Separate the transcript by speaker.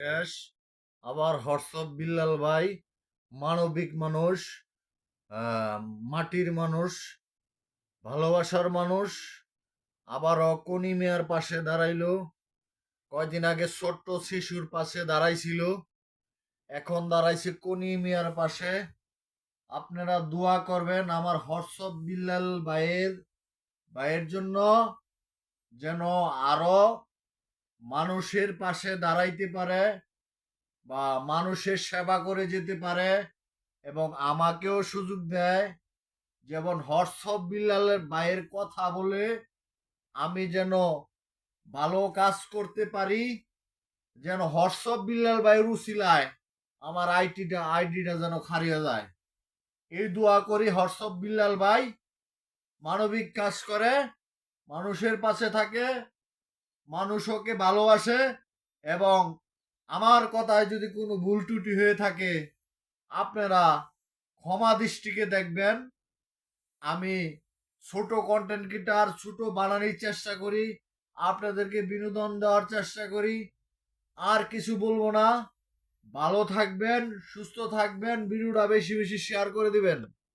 Speaker 1: Gas আবার WhatsApp Billal ভাই মানবিক মানুষ, আহ, মাটির মানুষ, ভালোবাসার মানুষ। আবারও কনি মিয়ার পাশে দাঁড়াইলো। কয়দিন আগে ছোট্ট শিশুর পাশে দাঁড়াইছিল, এখন দাঁড়াইছে কনি মিয়ার পাশে। আপনারা দোয়া করবেন আমার হোয়াটসঅ্যাপ বিল্লাল ভাইয়ের জন্য, যেন আরো মানুষের পাশে দাঁড়াইতে পারে বা মানুষের সেবা করে যেতে পারে এবং আমাকেও সুযোগ দেয়। যেমন হোয়াটসঅ্যাপ বিল্লালের ভাইয়ের কথা বলে আমি যেন ভালো কাজ করতে পারি, যেন হোয়াটসঅ্যাপ বিল্লাল ভাইয়ের উসিলায় আমার আইডিটা যেন খারিয়ে যায়। এই দোয়া করি। হোয়াটসঅ্যাপ বিল্লাল ভাই মানবিক কাজ করে, মানুষের পাশে থাকে, মানুষ ওকে ভালোবাসে। এবং আমার কথায় যদি কোনো ভুল ত্রুটি হয়ে থাকে আপনারা ক্ষমা দৃষ্টিকে দেখবেন। আমি ছোট কন্টেন্ট ক্রিয়েটার, ছোট বানানোর চেষ্টা করি, আপনাদেরকে বিনোদন দেওয়ার চেষ্টা করি। আর কিছু বলবো না। ভালো থাকবেন, সুস্থ থাকবেন, ভিডিওটা বেশি বেশি শেয়ার করে দিবেন।